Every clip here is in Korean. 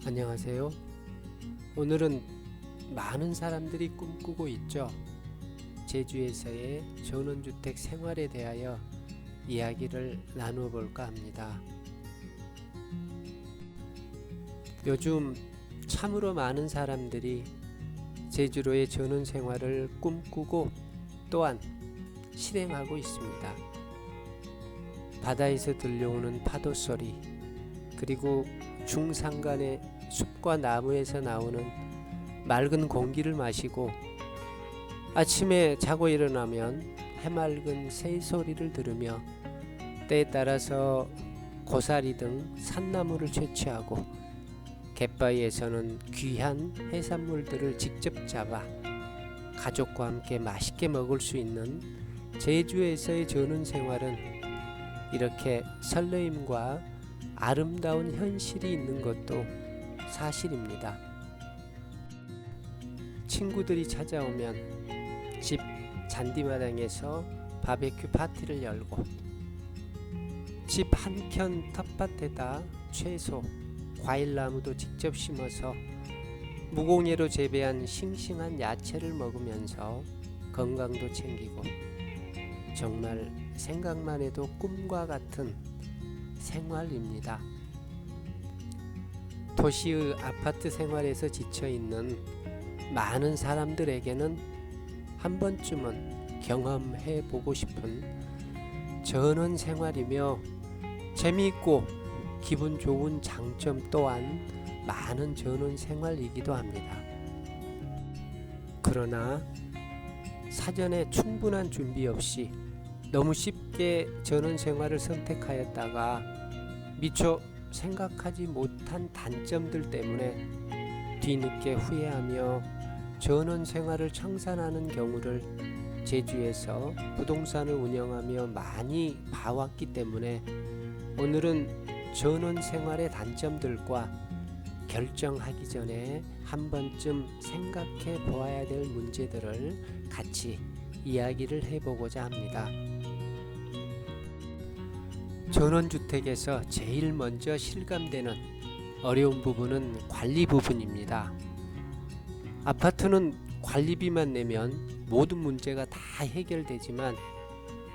안녕하세요. 오늘은 많은 사람들이 꿈꾸고 있죠. 제주에서의 전원주택 생활에 대하여 이야기를 나누어 볼까 합니다. 요즘 참으로 많은 사람들이 제주로의 전원 생활을 꿈꾸고 또한 실행하고 있습니다. 바다에서 들려오는 파도 소리, 그리고 중산간의 숲과 나무에서 나오는 맑은 공기를 마시고 아침에 자고 일어나면 해맑은 새소리를 들으며 때에 따라서 고사리 등 산나물을 채취하고 갯바위에서는 귀한 해산물들을 직접 잡아 가족과 함께 맛있게 먹을 수 있는 제주에서의 전원 생활은 이렇게 설레임과 아름다운 현실이 있는 것도 사실입니다. 친구들이 찾아오면 집 잔디마당에서 바베큐 파티를 열고 집 한켠 텃밭에다 채소, 과일나무도 직접 심어서 무공해로 재배한 싱싱한 야채를 먹으면서 건강도 챙기고 정말 생각만 해도 꿈과 같은 생활입니다. 도시의 아파트 생활에서 지쳐있는 많은 사람들에게는 한 번쯤은 경험해 보고 싶은 전원 생활이며 재미있고 기분 좋은 장점 또한 많은 전원 생활이기도 합니다. 그러나 사전에 충분한 준비 없이 너무 쉽게 전원 생활을 선택하였다가 미처 생각하지 못한 단점들 때문에 뒤늦게 후회하며 전원 생활을 청산하는 경우를 제주에서 부동산을 운영하며 많이 봐왔기 때문에 오늘은 전원 생활의 단점들과 결정하기 전에 한 번쯤 생각해 보아야 될 문제들을 같이 이야기를 해보고자 합니다. 전원주택에서 제일 먼저 실감되는 어려운 부분은 관리 부분입니다. 아파트는 관리비만 내면 모든 문제가 다 해결되지만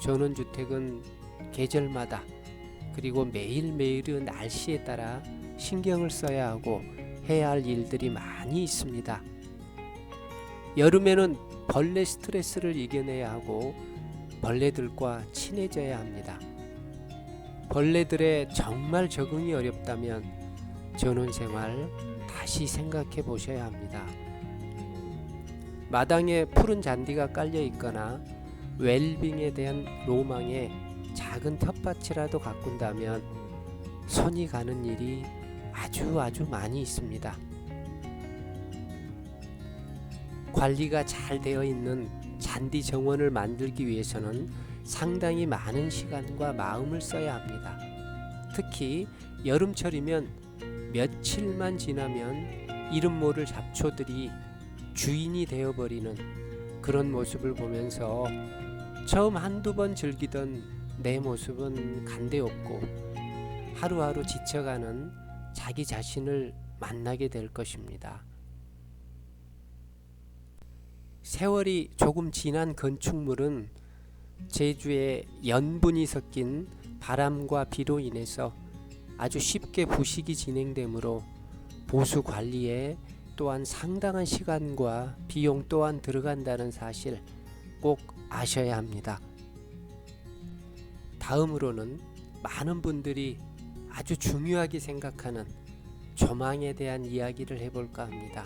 전원주택은 계절마다 그리고 매일매일의 날씨에 따라 신경을 써야 하고 해야 할 일들이 많이 있습니다. 여름에는 벌레 스트레스를 이겨내야 하고 벌레들과 친해져야 합니다. 벌레들의 정말 적응이 어렵다면 전원생활 다시 생각해 보셔야 합니다. 마당에 푸른 잔디가 깔려 있거나 웰빙에 대한 로망에 작은 텃밭이라도 가꾼다면 손이 가는 일이 아주 많이 있습니다. 관리가 잘 되어 있는 잔디 정원을 만들기 위해서는 상당히 많은 시간과 마음을 써야 합니다. 특히 여름철이면 며칠만 지나면 이름 모를 잡초들이 주인이 되어버리는 그런 모습을 보면서 처음 한두 번 즐기던 내 모습은 간데없고 하루하루 지쳐가는 자기 자신을 만나게 될 것입니다. 세월이 조금 지난 건축물은 제주에 연분이 섞인 바람과 비로 인해서 아주 쉽게 부식이 진행되므로 보수 관리에 또한 상당한 시간과 비용 또한 들어간다는 사실 꼭 아셔야 합니다. 다음으로는 많은 분들이 아주 중요하게 생각하는 조망에 대한 이야기를 해볼까 합니다.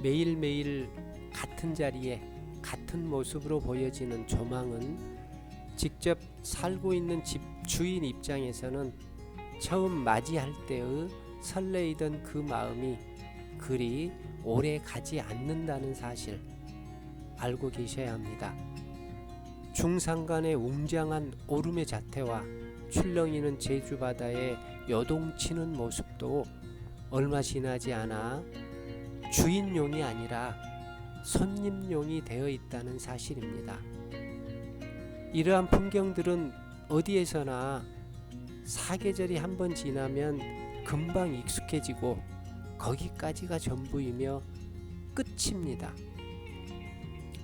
매일매일 같은 자리에 같은 모습으로 보여지는 조망은 직접 살고 있는 집 주인 입장에서는 처음 맞이할 때의 설레이던 그 마음이 그리 오래 가지 않는다는 사실 알고 계셔야 합니다. 중산간의 웅장한 오름의 자태와 출렁이는 제주 바다에 요동치는 모습도 얼마 지나지 않아 주인용이 아니라 손님용이 되어 있다는 사실입니다. 이러한 풍경들은 어디에서나 사계절이 한번 지나면 금방 익숙해지고 거기까지가 전부이며 끝입니다.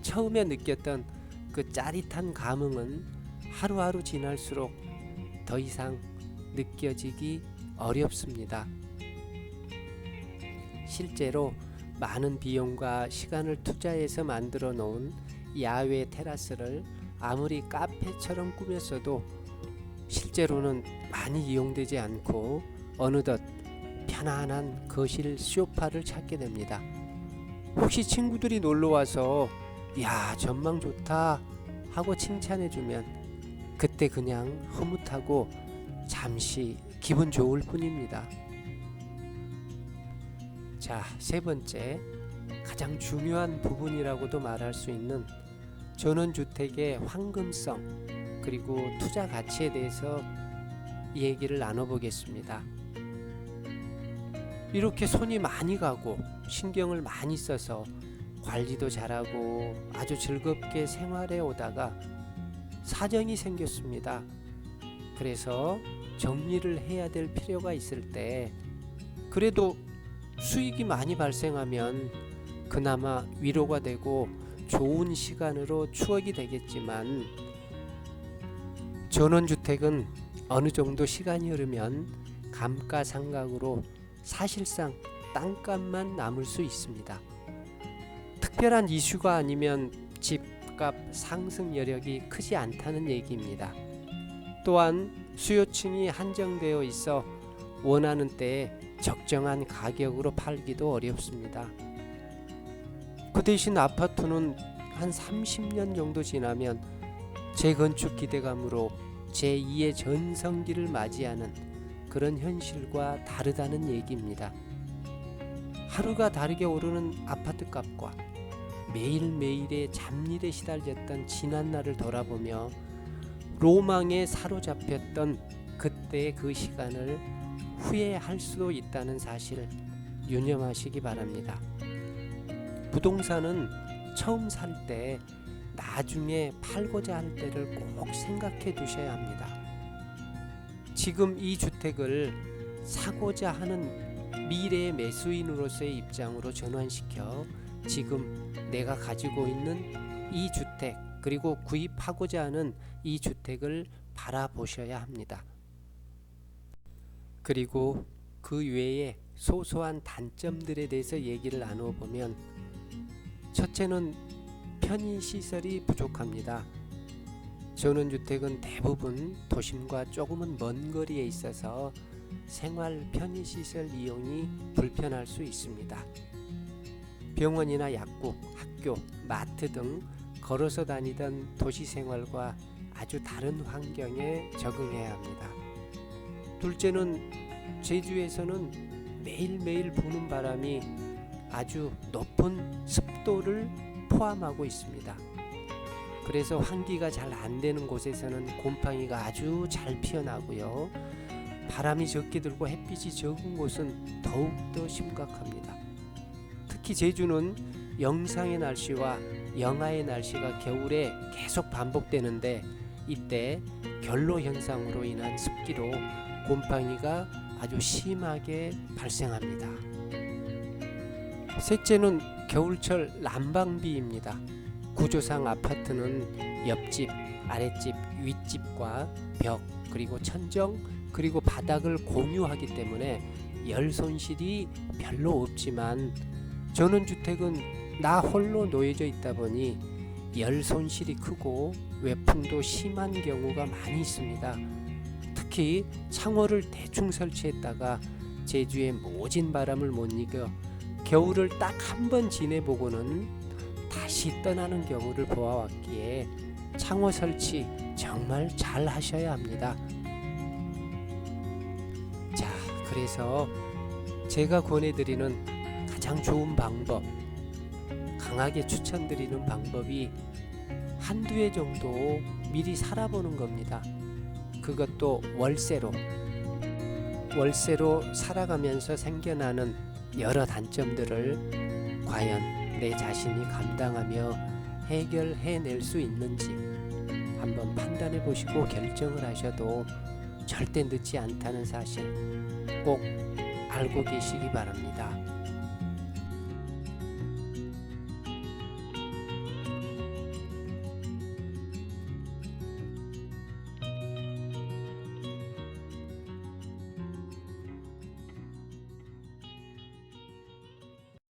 처음에 느꼈던 그 짜릿한 감흥은 하루하루 지날수록 더 이상 느껴지기 어렵습니다. 실제로 많은 비용과 시간을 투자해서 만들어 놓은 야외 테라스를 아무리 카페처럼 꾸몄어도 실제로는 많이 이용되지 않고 어느덧 편안한 거실 소파를 찾게 됩니다. 혹시 친구들이 놀러와서 야 전망 좋다 하고 칭찬해주면 그때 그냥 흐뭇하고 잠시 기분 좋을 뿐입니다. 자, 세 번째, 가장 중요한 부분이라고도 말할 수 있는 전원주택의 황금성 그리고 투자 가치에 대해서 얘기를 나눠보겠습니다. 이렇게 손이 많이 가고 신경을 많이 써서 관리도 잘하고 아주 즐겁게 생활해 오다가 사정이 생겼습니다. 그래서 정리를 해야 될 필요가 있을 때 그래도 수익이 많이 발생하면 그나마 위로가 되고 좋은 시간으로 추억이 되겠지만 전원주택은 어느 정도 시간이 흐르면 감가상각으로 사실상 땅값만 남을 수 있습니다. 특별한 이슈가 아니면 집값 상승 여력이 크지 않다는 얘기입니다. 또한 수요층이 한정되어 있어 원하는 때에 적정한 가격으로 팔기도 어렵습니다. 그 대신 아파트는 한 30년 정도 지나면 재건축 기대감으로 제2의 전성기를 맞이하는 그런 현실과 다르다는 얘기입니다. 하루가 다르게 오르는 아파트 값과 매일매일의 잡일에 시달렸던 지난날을 돌아보며 로망에 사로잡혔던 그때의 그 시간을 후회할 수도 있다는 사실 유념하시기 바랍니다. 부동산은 처음 살 때 나중에 팔고자 할 때를 꼭 생각해 두셔야 합니다. 지금 이 주택을 사고자 하는 미래의 매수인으로서의 입장으로 전환시켜 지금 내가 가지고 있는 이 주택 그리고 구입하고자 하는 이 주택을 바라보셔야 합니다. 그리고 그 외에 소소한 단점들에 대해서 얘기를 나누어 보면 첫째는 편의시설이 부족합니다. 전원주택은 대부분 도심과 조금은 먼 거리에 있어서 생활 편의시설 이용이 불편할 수 있습니다. 병원이나 약국, 학교, 마트 등 걸어서 다니던 도시생활과 아주 다른 환경에 적응해야 합니다. 둘째는 제주에서는 매일매일 부는 바람이 아주 높은 습도를 포함하고 있습니다. 그래서 환기가 잘 안 되는 곳에서는 곰팡이가 아주 잘 피어나고요. 바람이 적게 들고 햇빛이 적은 곳은 더욱더 심각합니다. 특히 제주는 영상의 날씨와 영하의 날씨가 겨울에 계속 반복되는데 이때 결로 현상으로 인한 습기로 곰팡이가 아주 심하게 발생합니다. 셋째는 겨울철 난방비입니다. 구조상 아파트는 옆집, 아랫집, 윗집과 벽, 그리고 천정, 그리고 바닥을 공유하기 때문에 열 손실이 별로 없지만 전원주택은 나 홀로 놓여져 있다 보니 열 손실이 크고 외풍도 심한 경우가 많이 있습니다. 특히 창호를 대충 설치했다가 제주의 모진 바람을 못 이겨 겨울을 딱 한 번 지내보고는 다시 떠나는 경우를 보아왔기에 창호 설치 정말 잘 하셔야 합니다. 자, 그래서 제가 권해드리는 가장 좋은 방법, 강하게 추천드리는 방법이 한두 해 정도 미리 살아보는 겁니다. 그것도 월세로 살아가면서 생겨나는 여러 단점들을 과연 내 자신이 감당하며 해결해낼 수 있는지 한번 판단해 보시고 결정을 하셔도 절대 늦지 않다는 사실 꼭 알고 계시기 바랍니다.